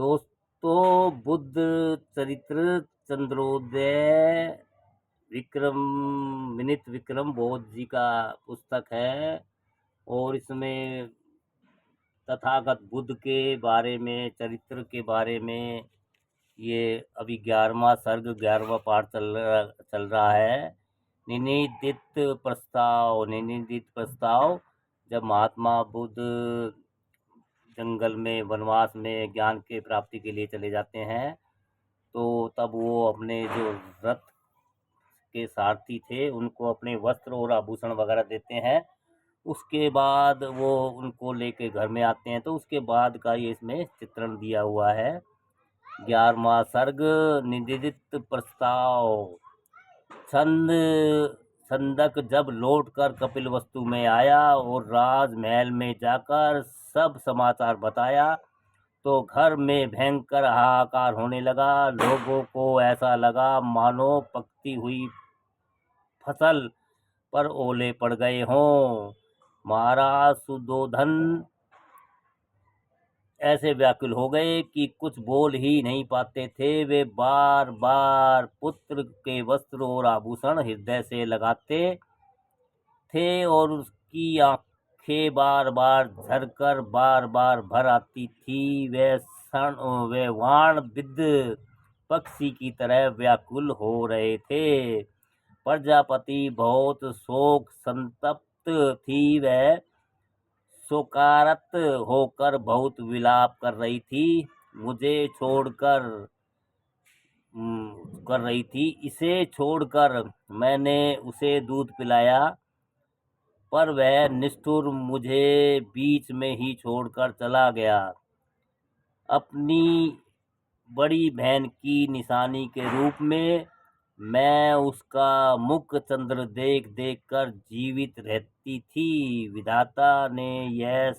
दोस्तों, बुद्ध चरित्र चंद्रोदय विक्रम बौद्ध जी का पुस्तक है। और इसमें तथागत बुद्ध के बारे में, चरित्र के बारे में, ये अभी 11वां सर्ग 11वां पाठ चल रहा है। निनिदित प्रस्ताव। जब महात्मा बुद्ध जंगल में वनवास में ज्ञान के प्राप्ति के लिए चले जाते हैं, तो तब वो अपने जो रथ के सारथी थे उनको अपने वस्त्र और आभूषण वगैरह देते हैं। उसके बाद वो उनको लेके घर में आते हैं। तो उसके बाद का ये इसमें चित्रण दिया हुआ है। 11वां सर्ग निदित प्रस्ताव। छंदक जब लौटकर कपिलवस्तु में आया और राजमहल में जाकर सब समाचार बताया, तो घर में भयंकर हाहाकार होने लगा। लोगों को ऐसा लगा मानो पकती हुई फसल पर ओले पड़ गए हों। महाराज सुधोधन ऐसे व्याकुल हो गए कि कुछ बोल ही नहीं पाते थे। वे बार बार पुत्र के वस्त्र और आभूषण हृदय से लगाते थे और उसकी आंखें बार बार झरकर बार बार भर आती थी। वे वाण विद्ध पक्षी की तरह व्याकुल हो रहे थे। प्रजापति बहुत शोक संतप्त थी। वह शोकार्त होकर बहुत विलाप कर रही थी। मुझे छोड़कर इसे छोड़कर मैंने उसे दूध पिलाया, पर वह निष्ठुर मुझे बीच में ही छोड़कर चला गया। अपनी बड़ी बहन की निशानी के रूप में मैं उसका मुख चंद्र देख देख कर जीवित रहती थी। विधाता ने यह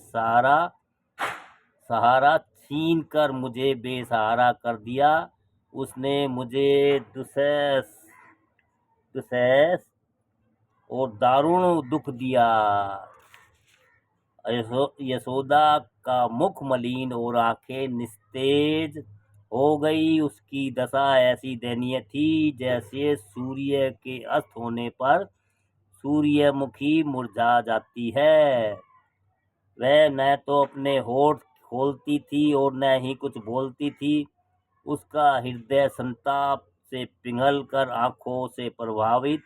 सहारा छीन कर मुझे बेसहारा कर दिया। उसने मुझे दुसैस और दारुण दुख दिया। यशोदा का मुख मलिन और आंखें निस्तेज हो गई। उसकी दशा ऐसी दयनीय थी जैसे सूर्य के अस्त होने पर सूर्यमुखी मुरझा जाती है। वह न तो अपने होठ खोलती थी और न ही कुछ बोलती थी। उसका हृदय संताप से पिघल कर आंखों से प्रभावित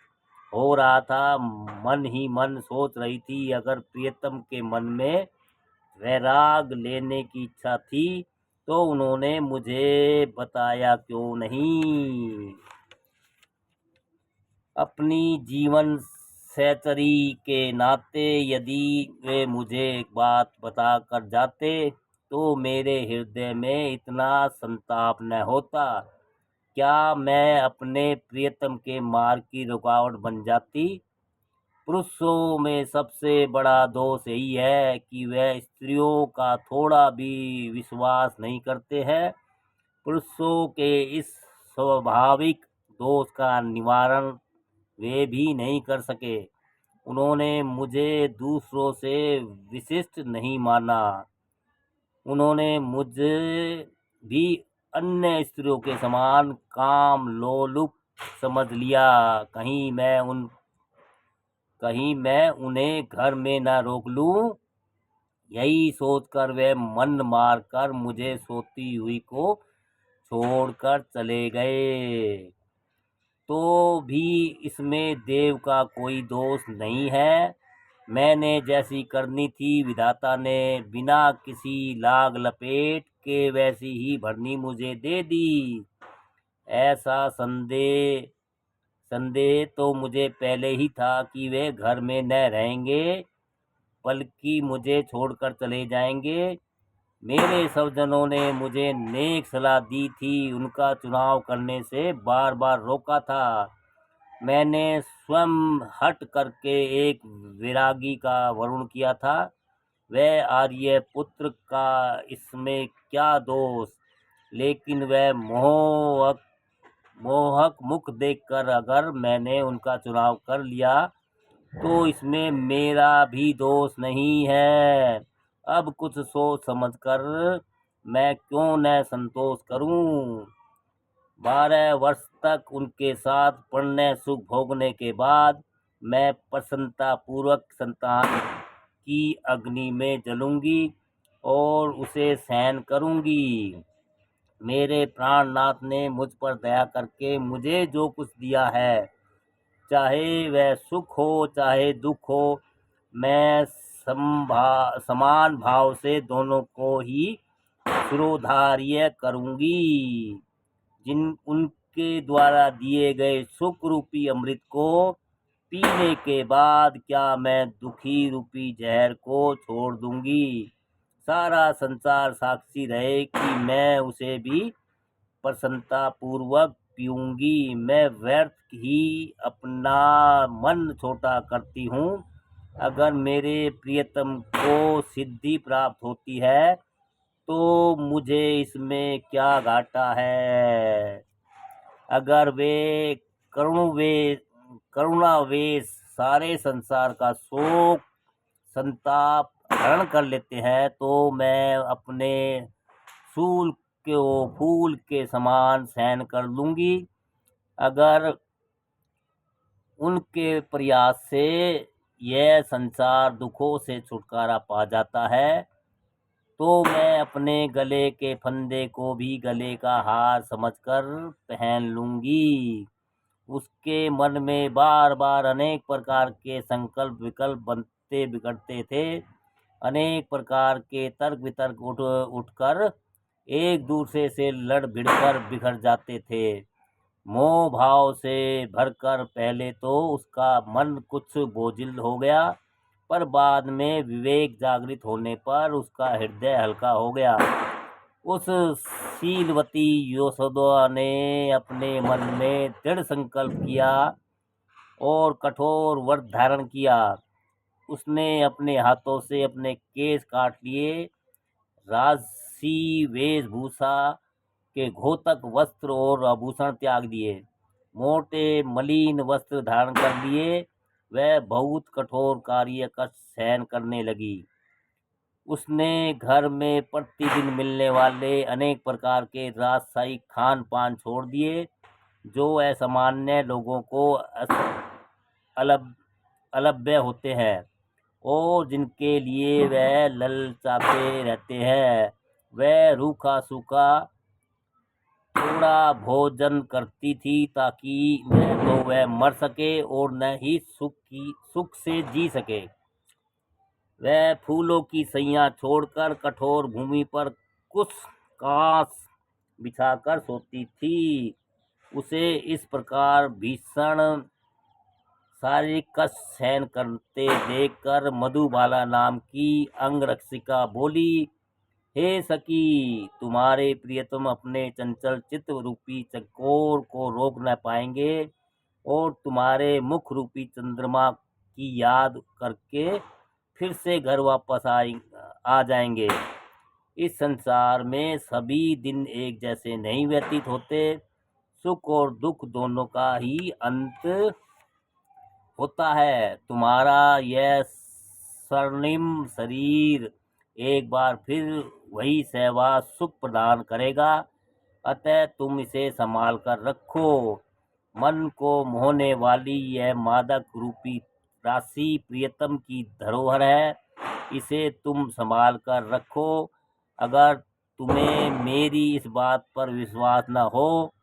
हो रहा था। मन ही मन सोच रही थी, अगर प्रियतम के मन में वैराग लेने की इच्छा थी तो उन्होंने मुझे बताया क्यों नहीं। अपनी जीवन सहचरी के नाते यदि वे मुझे एक बात बता कर जाते तो मेरे हृदय में इतना संताप न होता। क्या मैं अपने प्रियतम के मार्ग की रुकावट बन जाती? पुरुषों में सबसे बड़ा दोष यही है कि वह स्त्रियों का थोड़ा भी विश्वास नहीं करते हैं। पुरुषों के इस स्वाभाविक दोष का निवारण वे भी नहीं कर सके। उन्होंने मुझे दूसरों से विशिष्ट नहीं माना। उन्होंने मुझे भी अन्य स्त्रियों के समान काम लोलुप समझ लिया। कहीं मैं उन्हें घर में न रोक लूं, यही सोचकर वे मन मार कर मुझे सोती हुई को छोड़कर चले गए। तो भी इसमें देव का कोई दोष नहीं है। मैंने जैसी करनी थी विधाता ने बिना किसी लाग लपेट के वैसी ही भरनी मुझे दे दी। ऐसा संदेह तो मुझे पहले ही था कि वे घर में न रहेंगे बल्कि मुझे छोड़कर चले जाएंगे। मेरे स्वजनों ने मुझे नेक सलाह दी थी, उनका चुनाव करने से बार बार रोका था। मैंने स्वयं हट करके एक विरागी का वरुण किया था। वह आर्य पुत्र का इसमें क्या दोष? लेकिन वह मोहक मुख देखकर अगर मैंने उनका चुनाव कर लिया तो इसमें मेरा भी दोष नहीं है। अब कुछ सोच समझकर मैं क्यों न संतोष करूं। 12 वर्ष तक उनके साथ पुण्य सुख भोगने के बाद मैं प्रसन्नता पूर्वक संतान की अग्नि में जलूंगी और उसे सहन करूंगी। मेरे प्राणनाथ ने मुझ पर दया करके मुझे जो कुछ दिया है, चाहे वह सुख हो चाहे दुख हो, मैं समान भाव से दोनों को ही सुरोधार्य करूंगी। जिन उनके द्वारा दिए गए सुख रूपी अमृत को पीने के बाद क्या मैं दुखी रूपी जहर को छोड़ दूंगी। सारा संसार साक्षी रहे कि मैं उसे भी प्रसन्नता पूर्वक पीऊंगी। मैं व्यर्थ ही अपना मन छोटा करती हूँ। अगर मेरे प्रियतम को सिद्धि प्राप्त होती है तो मुझे इसमें क्या घाटा है। अगर वे करुणावेश सारे संसार का शोक संताप हरण कर लेते हैं तो मैं अपने सूल को फूल के समान सहन कर लूंगी। अगर उनके प्रयास से यह संसार दुखों से छुटकारा पा जाता है तो मैं अपने गले के फंदे को भी गले का हार समझकर पहन लूंगी। उसके मन में बार बार अनेक प्रकार के संकल्प विकल्प बनते बिगड़ते थे। अनेक प्रकार के तर्क वितर्क उठकर एक दूसरे से लड़ भिड़कर बिखर जाते थे। मोह भाव से भरकर पहले तो उसका मन कुछ बोझिल हो गया, पर बाद में विवेक जागृत होने पर उसका हृदय हल्का हो गया। उस शीलवती यशोदा ने अपने मन में दृढ़ संकल्प किया और कठोर व्रत धारण किया। उसने अपने हाथों से अपने केस काट लिए, राजसी वेशभूषा के घोतक वस्त्र और आभूषण त्याग दिए, मोटे मलिन वस्त्र धारण कर लिए। वह बहुत कठोर कार्य का सहन करने लगी। उसने घर में प्रतिदिन मिलने वाले अनेक प्रकार के राजशाही खान पान छोड़ दिए जो असामान्य लोगों को अलभ्य होते हैं और जिनके लिए वह ललचाते रहते हैं। वह रूखा सूखा थोड़ा भोजन करती थी ताकि न तो वह मर सके और न ही सुख से जी सके। वह फूलों की सैया छोड़कर कठोर भूमि पर कुछ कांस बिछाकर सोती थी। उसे इस प्रकार भीषण शारीरिक कष्ट सहन करते देखकर मधुबाला नाम की अंगरक्षिका बोली, हे सखी, तुम्हारे प्रियतम अपने चंचल चित्त रूपी चकोर को रोक न पाएंगे और तुम्हारे मुख रूपी चंद्रमा की याद करके फिर से घर वापस आ जाएंगे। इस संसार में सभी दिन एक जैसे नहीं व्यतीत होते। सुख और दुख दोनों का ही अंत होता है। तुम्हारा यह स्वर्णिम शरीर एक बार फिर वही सेवा सुख प्रदान करेगा, अतः तुम इसे संभाल कर रखो। मन को मोहने वाली यह मादक रूपी राशि प्रियतम की धरोहर है, इसे तुम संभाल कर रखो। अगर तुम्हें मेरी इस बात पर विश्वास न हो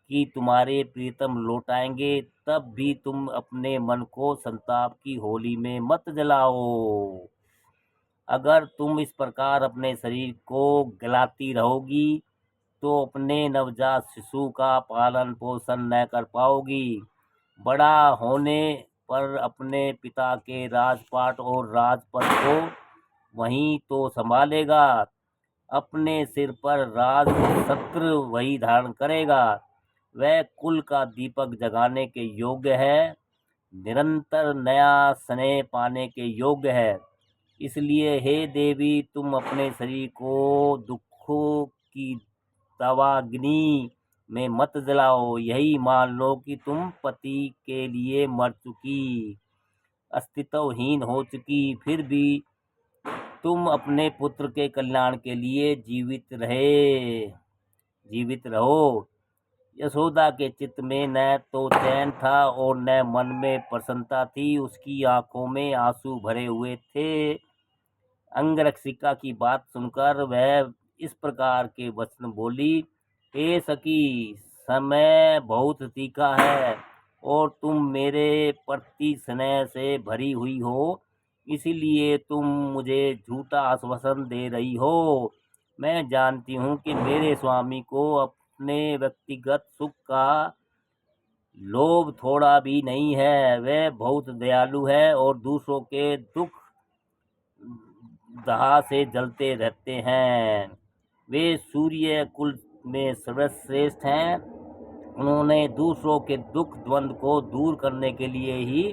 कि तुम्हारे प्रियतम लौट आएंगे, तब भी तुम अपने मन को संताप की होली में मत जलाओ। अगर तुम इस प्रकार अपने शरीर को गलाती रहोगी तो अपने नवजात शिशु का पालन पोषण न कर पाओगी। बड़ा होने पर अपने पिता के राजपाट और राजपद को वहीं तो संभालेगा। अपने सिर पर राज छत्र वही धारण करेगा। वह कुल का दीपक जगाने के योग्य है, निरंतर नया स्नेह पाने के योग्य है। इसलिए हे देवी, तुम अपने शरीर को दुखों की दावाग्नि में मत जलाओ। यही मान लो कि तुम पति के लिए मर चुकी, अस्तित्वहीन हो चुकी, फिर भी तुम अपने पुत्र के कल्याण के लिए जीवित रहो। यशोदा के चित्त में न तो चैन था और न मन में प्रसन्नता थी। उसकी आंखों में आंसू भरे हुए थे। अंगरक्षिका की बात सुनकर वह इस प्रकार के वचन बोली, हे सखी, समय बहुत तीखा है और तुम मेरे प्रति स्नेह से भरी हुई हो, इसलिए तुम मुझे झूठा आश्वासन दे रही हो। मैं जानती हूँ कि मेरे स्वामी को अपने व्यक्तिगत सुख का लोभ थोड़ा भी नहीं है। वह बहुत दयालु है और दूसरों के दुख दाह से जलते रहते हैं। वे सूर्य कुल में सर्वश्रेष्ठ हैं। उन्होंने दूसरों के दुख द्वंद को दूर करने के लिए ही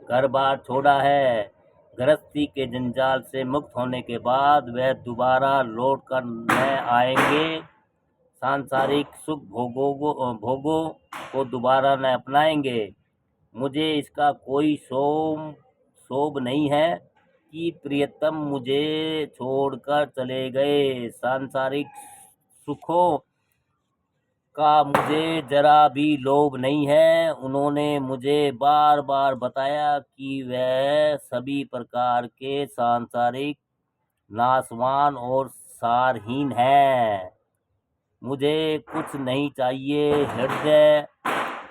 घर बार छोड़ा है। गृहस्थी के जंजाल से मुक्त होने के बाद वह दोबारा लौट कर न आएंगे। सांसारिक सुख भोगों को दोबारा न अपनाएंगे। मुझे इसका कोई शोभ नहीं है कि प्रियतम मुझे छोड़कर चले गए। सांसारिक सुखों का मुझे जरा भी लोभ नहीं है। उन्होंने मुझे बार बार बताया कि वह सभी प्रकार के सांसारिक नाशवान और सारहीन है। मुझे कुछ नहीं चाहिए। हृदय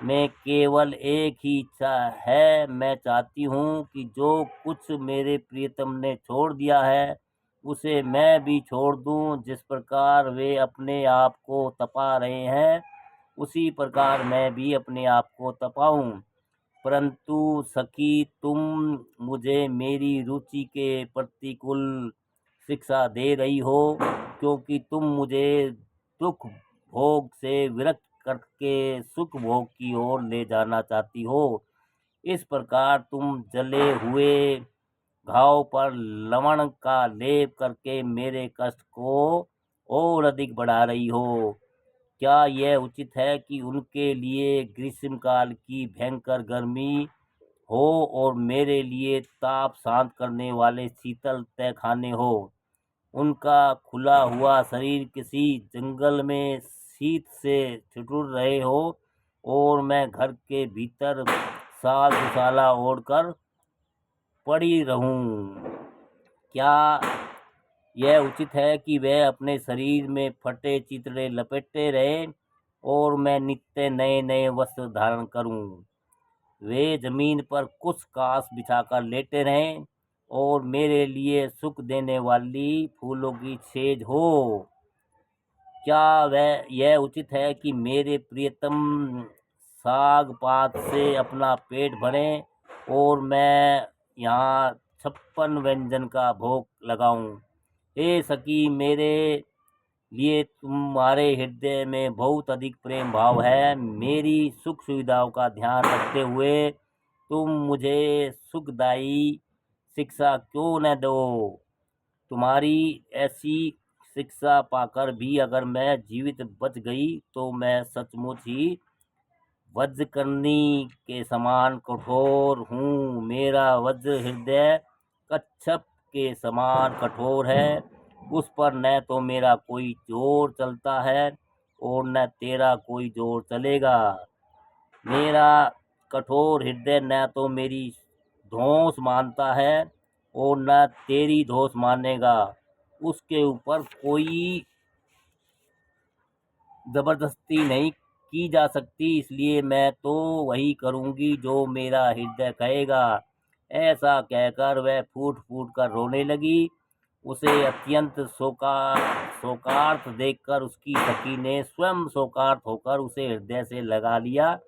में केवल एक ही इच्छा है। मैं चाहती हूँ कि जो कुछ मेरे प्रियतम ने छोड़ दिया है उसे मैं भी छोड़ दूँ। जिस प्रकार वे अपने आप को तपा रहे हैं उसी प्रकार मैं भी अपने आप को तपाऊं। परंतु सखी, तुम मुझे मेरी रुचि के प्रतिकूल शिक्षा दे रही हो, क्योंकि तुम मुझे दुख भोग से विरक्त करके सुख भोग की ओर ले जाना चाहती हो। इस प्रकार तुम जले हुए घाव पर लवण का लेप करके मेरे कष्ट को और अधिक बढ़ा रही हो। क्या यह उचित है कि उनके लिए ग्रीष्म काल की भयंकर गर्मी हो और मेरे लिए ताप शांत करने वाले शीतल तहखाने हो? उनका खुला हुआ शरीर किसी जंगल में शीत से ठिठुर रहे हो और मैं घर के भीतर साल दुसाला ओढ़कर पड़ी रहूं। क्या यह उचित है कि वह अपने शरीर में फटे चितड़े लपेटते रहे और मैं नित्य नए नए वस्त्र धारण करूं? वे जमीन पर कुछ कांस बिछाकर लेटे रहें और मेरे लिए सुख देने वाली फूलों की सेज हो। क्या वह यह उचित है कि मेरे प्रियतम साग पात से अपना पेट भरें और मैं यहाँ 56 व्यंजन का भोग लगाऊं? हे सखी, मेरे लिए तुम्हारे हृदय में बहुत अधिक प्रेम भाव है। मेरी सुख सुविधाओं का ध्यान रखते हुए तुम मुझे सुखदायी शिक्षा क्यों न दो? तुम्हारी ऐसी शिक्षा पाकर भी अगर मैं जीवित बच गई तो मैं सचमुच ही वज्रकर्णी के समान कठोर हूँ। मेरा वज्र हृदय कच्छप के समान कठोर है। उस पर न तो मेरा कोई जोर चलता है और न तेरा कोई जोर चलेगा। मेरा कठोर हृदय न तो मेरी धौंस मानता है और न तेरी धौंस मानेगा। उसके ऊपर कोई जबरदस्ती नहीं की जा सकती, इसलिए मैं तो वही करूँगी जो मेरा हृदय कहेगा। ऐसा कहकर वह फूट फूट कर रोने लगी। उसे अत्यंत शोकार्त देखकर उसकी सखी ने स्वयं शोकार्त होकर उसे हृदय से लगा लिया।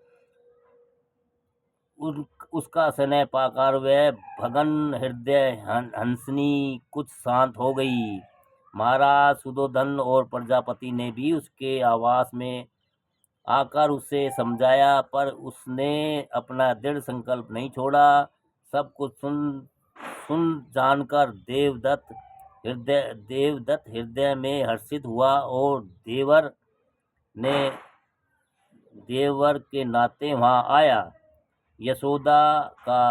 उसका स्नेह पाकर वह भगन हृदय हंसनी कुछ शांत हो गई। महाराज सुधोधन और प्रजापति ने भी उसके आवास में आकर उसे समझाया, पर उसने अपना दृढ़ संकल्प नहीं छोड़ा। सब कुछ सुन जानकर देवदत्त हृदय में हर्षित हुआ और देवर के नाते वहां आया। यशोदा का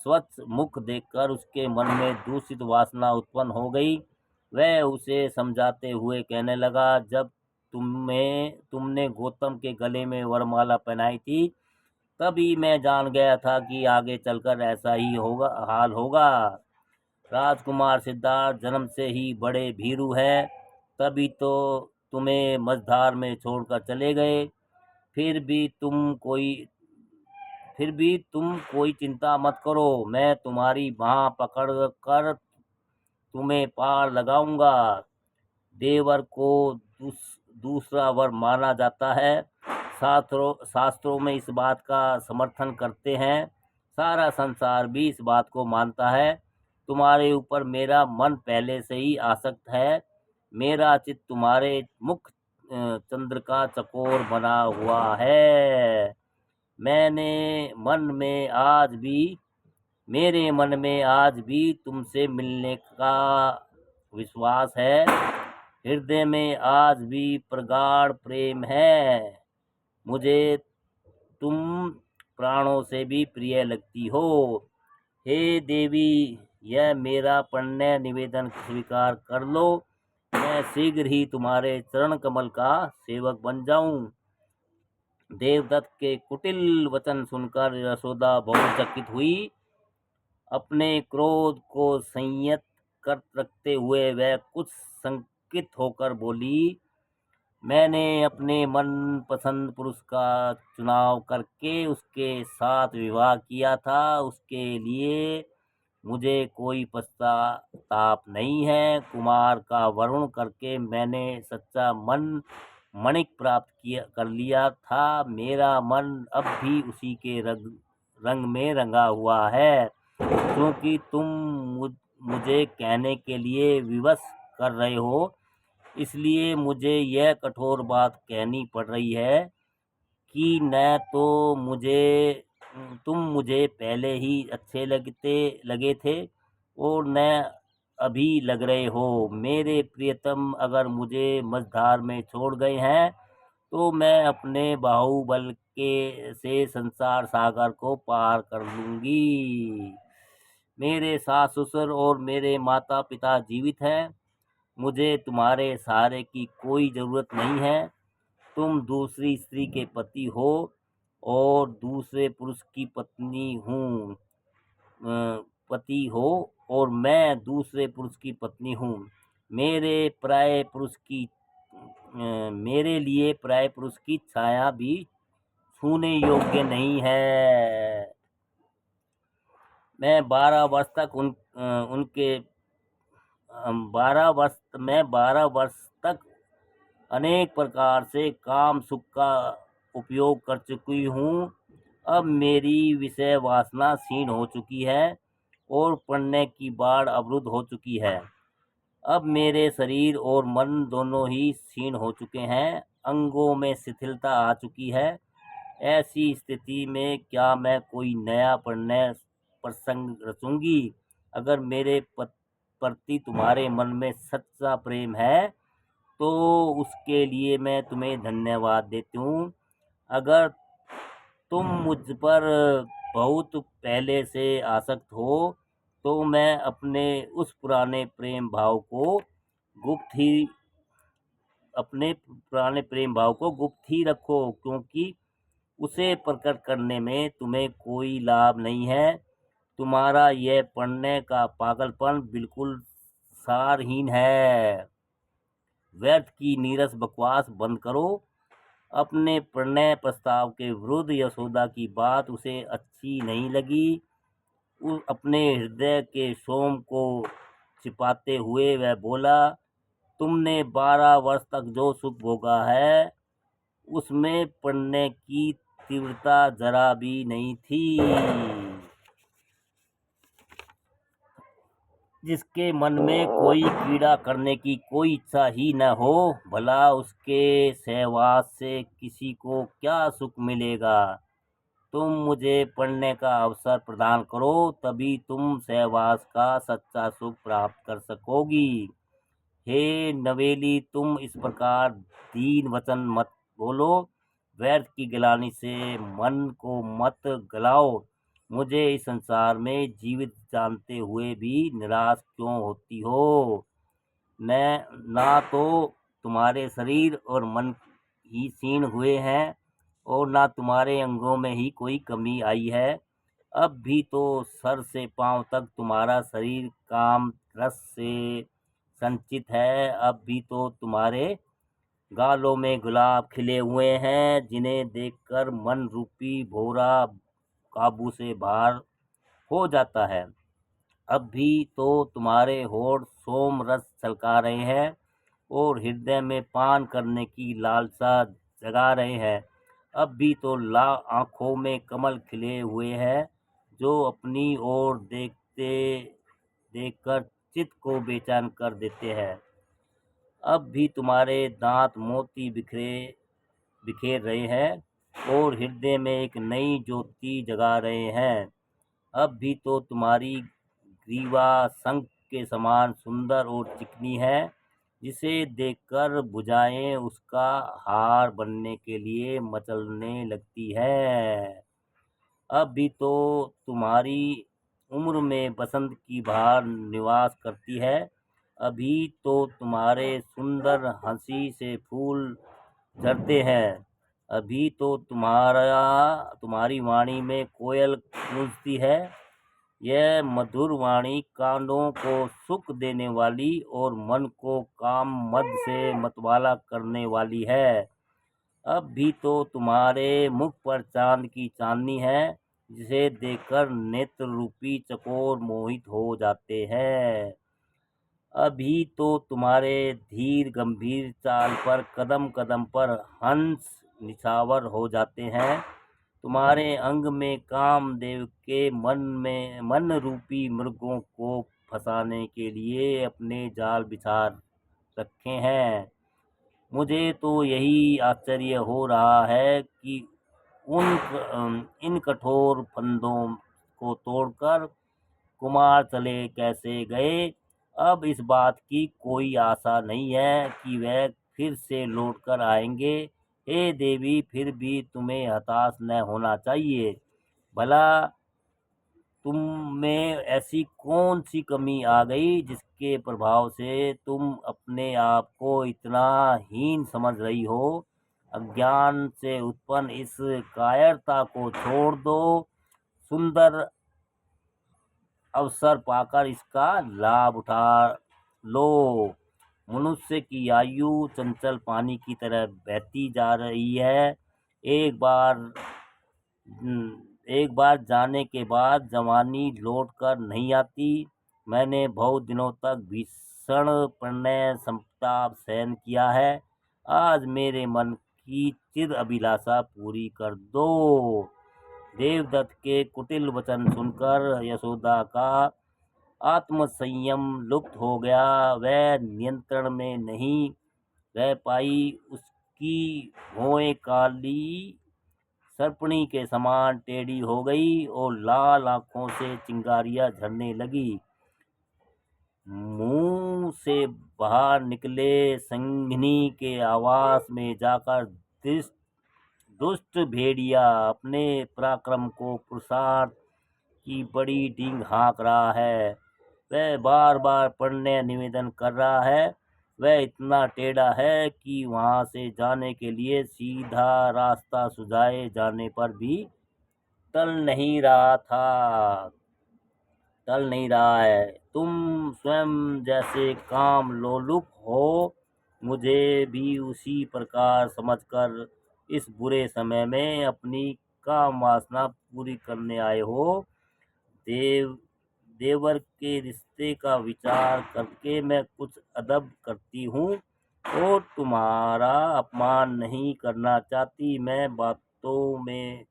स्वच्छ मुख देखकर उसके मन में दूषित वासना उत्पन्न हो गई। वह उसे समझाते हुए कहने लगा, जब तुमने गौतम के गले में वरमाला पहनाई थी, तभी मैं जान गया था कि आगे चलकर ऐसा ही हाल होगा। राजकुमार सिद्धार्थ जन्म से ही बड़े भीरू हैं, तभी तो तुम्हें मझधार में छोड़कर चले गए। फिर भी तुम कोई चिंता मत करो, मैं तुम्हारी बांह पकड़कर तुम्हें पार लगाऊंगा। देवर को दूसरा वर माना जाता है। शास्त्रों में इस बात का समर्थन करते हैं। सारा संसार भी इस बात को मानता है। तुम्हारे ऊपर मेरा मन पहले से ही आसक्त है। मेरा चित्त तुम्हारे मुख चंद्र का चकोर बना हुआ है। मेरे मन में आज भी तुमसे मिलने का विश्वास है। हृदय में आज भी प्रगाढ़ प्रेम है। मुझे तुम प्राणों से भी प्रिय लगती हो। हे देवी, यह मेरा प्रणय निवेदन स्वीकार कर लो। मैं शीघ्र ही तुम्हारे चरण कमल का सेवक बन जाऊं। देवदत्त के कुटिल वचन सुनकर यशोदा बहुत चकित हुई। अपने क्रोध को संयत कर रखते हुए वह कुछ संकित होकर बोली, मैंने अपने मन पसंद पुरुष का चुनाव करके उसके साथ विवाह किया था। उसके लिए मुझे कोई पश्चाताप नहीं है। कुमार का वरुण करके मैंने सच्चा मणिक प्राप्त कर लिया था। मेरा मन अब भी उसी के रंग में रंगा हुआ है। क्योंकि तुम मुझे कहने के लिए विवश कर रहे हो, इसलिए मुझे यह कठोर बात कहनी पड़ रही है कि न तो तुम मुझे पहले ही अच्छे लगे थे और न अभी लग रहे हो। मेरे प्रियतम अगर मुझे मझधार में छोड़ गए हैं, तो मैं अपने बाहुबल से संसार सागर को पार कर लूंगी। मेरे सास ससुर और मेरे माता पिता जीवित हैं। मुझे तुम्हारे सहारे की कोई जरूरत नहीं है। तुम दूसरी स्त्री के पति हो और दूसरे पुरुष की पति हो और मैं दूसरे पुरुष की पत्नी हूँ। मेरे लिए पराये पुरुष की छाया भी छूने योग्य नहीं है। मैं 12 वर्ष तक अनेक प्रकार से काम सुख का उपयोग कर चुकी हूँ। अब मेरी विषय वासना क्षीण हो चुकी है और प्रणय की बाढ़ अवरुद्ध हो चुकी है। अब मेरे शरीर और मन दोनों ही क्षीण हो चुके हैं। अंगों में शिथिलता आ चुकी है। ऐसी स्थिति में क्या मैं कोई नया प्रणय प्रसंग रचूंगी? अगर मेरे प्रति तुम्हारे मन में सच्चा प्रेम है, तो उसके लिए मैं तुम्हें धन्यवाद देती हूँ। अगर तुम मुझ पर बहुत पहले से आसक्त हो, तो मैं अपने उस पुराने प्रेम भाव को गुप्त ही रखो, क्योंकि उसे प्रकट करने में तुम्हें कोई लाभ नहीं है। तुम्हारा यह प्रणय का पागलपन बिल्कुल सारहीन है। व्यर्थ की नीरस बकवास बंद करो। अपने प्रणय प्रस्ताव के विरुद्ध यशोदा की बात उसे अच्छी नहीं लगी। अपने हृदय के सोम को छिपाते हुए वह बोला, तुमने 12 वर्ष तक जो सुख भोगा है, उसमें प्रणय की तीव्रता जरा भी नहीं थी। जिसके मन में कोई कीड़ा करने की कोई इच्छा ही न हो, भला उसके सहवास से किसी को क्या सुख मिलेगा? तुम मुझे पढ़ने का अवसर प्रदान करो, तभी तुम सहवास का सच्चा सुख प्राप्त कर सकोगी। हे नवेली, तुम इस प्रकार दीन वचन मत बोलो। व्यर्थ की गिलानी से मन को मत गलाओ। मुझे इस संसार में जीवित जानते हुए भी निराश क्यों होती हो? ना तो तुम्हारे शरीर और मन ही क्षीण हुए हैं और ना तुम्हारे अंगों में ही कोई कमी आई है। अब भी तो सर से पांव तक तुम्हारा शरीर काम रस से संचित है। अब भी तो तुम्हारे गालों में गुलाब खिले हुए हैं, जिन्हें देखकर मन रूपी भौरा काबू से बाहर हो जाता है। अब भी तो तुम्हारे होठ सोम रस छलका रहे हैं और हृदय में पान करने की लालसा जगा रहे हैं। अब भी तो आंखों में कमल खिले हुए हैं, जो अपनी ओर देखते देखकर चित्त को बेचैन कर देते हैं। अब भी तुम्हारे दांत मोती बिखेर रहे हैं और हृदय में एक नई ज्योति जगा रहे हैं। अब भी तो तुम्हारी ग्रीवा शंख के समान सुंदर और चिकनी है, जिसे देखकर भुजाएं उसका हार बनने के लिए मचलने लगती है। अब भी तो तुम्हारी उम्र में बसंत की बहार निवास करती है। अभी तो तुम्हारे सुंदर हंसी से फूल झड़ते हैं। अभी तो तुम्हारी वाणी में कोयल गूंजती है। यह मधुर वाणी कानों को सुख देने वाली और मन को काम मद से मतवाला करने वाली है। अब भी तो तुम्हारे मुख पर चांद की चांदनी है, जिसे देखकर नेत्र रूपी चकोर मोहित हो जाते हैं। अभी तो तुम्हारे धीर गंभीर चाल पर कदम कदम पर हंस निछावर हो जाते हैं। तुम्हारे अंग में कामदेव के मन रूपी मृगों को फंसाने के लिए अपने जाल बिछा रखे हैं। मुझे तो यही आश्चर्य हो रहा है कि इन कठोर फंदों को तोड़कर कुमार चले कैसे गए। अब इस बात की कोई आशा नहीं है कि वह फिर से लौट कर आएंगे। हे देवी, फिर भी तुम्हें हताश न होना चाहिए। भला तुम में ऐसी कौन सी कमी आ गई जिसके प्रभाव से तुम अपने आप को इतना हीन समझ रही हो? अज्ञान से उत्पन्न इस कायरता को छोड़ दो। सुंदर अवसर पाकर इसका लाभ उठा लो। मनुष्य की आयु चंचल पानी की तरह बहती जा रही है। एक बार एक बार जाने के बाद जवानी लौट कर नहीं आती। मैंने बहुत दिनों तक भीषण प्रणय संताप सहन किया है। आज मेरे मन की चिर अभिलाषा पूरी कर दो। देवदत्त के कुटिल वचन सुनकर यशोदा का आत्मसंयम लुप्त हो गया। वह नियंत्रण में नहीं रह पाई। उसकी भौहें काली सर्पणी के समान टेढ़ी हो गई और लाल आंखों से चिंगारियां झरने लगी। मुंह से बाहर निकले संघिनी के आवास में जाकर दुष्ट भेड़िया अपने पराक्रम को पुरुषार्थ की बड़ी डींग हाँक रहा है। वह बार बार प्रणय निवेदन कर रहा है। वह इतना टेढ़ा है कि वहां से जाने के लिए सीधा रास्ता सुझाए जाने पर भी टल नहीं रहा था टल नहीं रहा है। तुम स्वयं जैसे काम लोलुप हो, मुझे भी उसी प्रकार समझकर इस बुरे समय में अपनी काम वासना पूरी करने आए हो। देव देवर के रिश्ते का विचार करके मैं कुछ अदब करती हूँ और तुम्हारा अपमान नहीं करना चाहती। मैं बातों में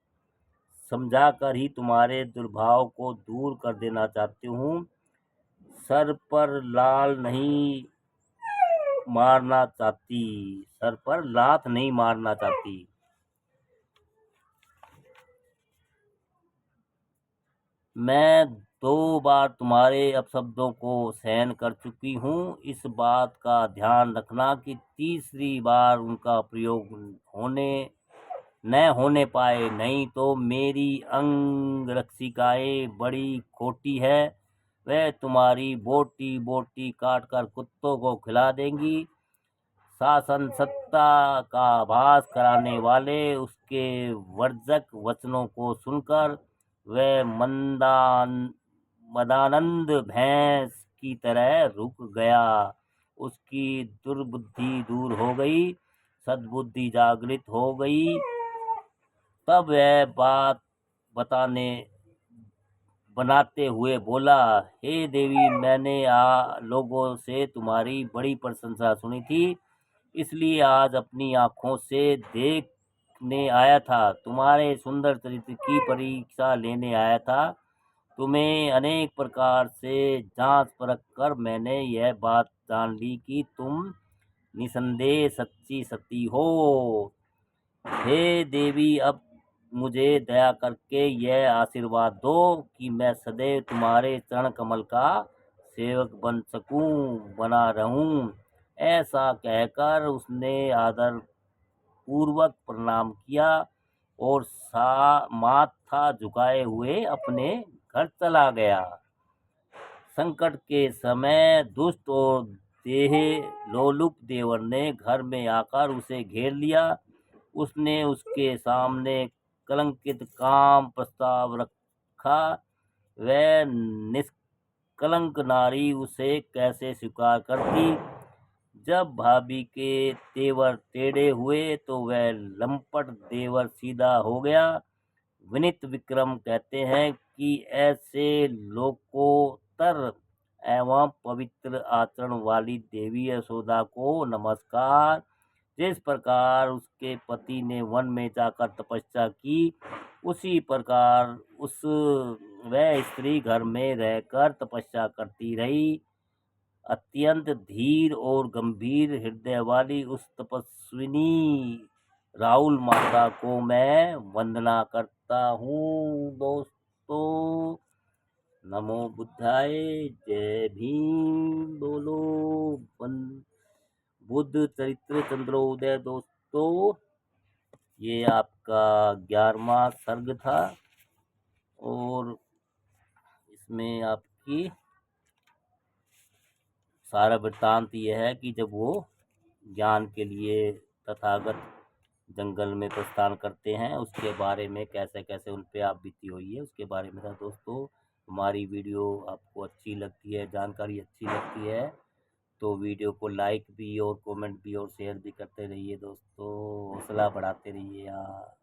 समझाकर ही तुम्हारे दुर्भाव को दूर कर देना चाहती हूँ। सर पर लाल नहीं मारना चाहती सर पर लात नहीं मारना चाहती। मैं 2 बार तुम्हारे अपशब्दों को सहन कर चुकी हूँ। इस बात का ध्यान रखना कि तीसरी बार उनका प्रयोग होने न होने पाए, नहीं तो मेरी अंग रक्षिकाएं बड़ी खोटी है, वह तुम्हारी बोटी बोटी काट कर कुत्तों को खिला देंगी। शासन सत्ता का आभास कराने वाले उसके वर्जक वचनों को सुनकर वह मदानंद भैंस की तरह रुक गया। उसकी दुर्बुद्धि दूर हो गई, सद्बुद्धि जागृत हो गई। तब वह बात बताने बनाते हुए बोला, हे देवी, मैंने लोगों से तुम्हारी बड़ी प्रशंसा सुनी थी, इसलिए आज अपनी आंखों से देखने आया था। तुम्हारे सुंदर चरित्र की परीक्षा लेने आया था। तुम्हें अनेक प्रकार से जांच परख कर मैंने यह बात जान ली कि तुम निसंदेह सच्ची सती हो। हे देवी, अब मुझे दया करके यह आशीर्वाद दो कि मैं सदैव तुम्हारे चरण कमल का सेवक बना रहूं। ऐसा कहकर उसने आदर पूर्वक प्रणाम किया और माथा झुकाए हुए अपने घर चला गया। संकट के समय दुष्ट और देह लोलुप देवर ने घर में आकर उसे घेर लिया। उसने उसके सामने कलंकित काम प्रस्ताव रखा। वह निष्कलंक नारी उसे कैसे स्वीकार करती। जब भाभी के तेवर टेढ़े हुए तो वह लंपट देवर सीधा हो गया। विनीत विक्रम कहते हैं कि ऐसे लोकोत्तर एवं पवित्र आचरण वाली देवी यशोदा को नमस्कार। जिस प्रकार उसके पति ने वन में जाकर तपस्या की, उसी प्रकार वह स्त्री घर में रहकर तपस्या करती रही। अत्यंत धीर और गंभीर हृदय वाली उस तपस्विनी राहुल माता को मैं वंदना करता हूँ। दोस्तों, नमो बुद्धाय, जय भीम बोलो। बुद्ध चरित्र चंद्रोदय। दोस्तों, ये आपका 11वां सर्ग था और इसमें आपकी सारा वृत्तांत यह है कि जब वो ज्ञान के लिए तथागत जंगल में प्रस्थान करते हैं, उसके बारे में कैसे कैसे उन पे आप बीती हुई है उसके बारे में था। दोस्तों, हमारी वीडियो आपको अच्छी लगती है, जानकारी अच्छी लगती है, तो वीडियो को लाइक भी और कमेंट भी और शेयर भी करते रहिए। दोस्तों, हौसला बढ़ाते रहिए यार।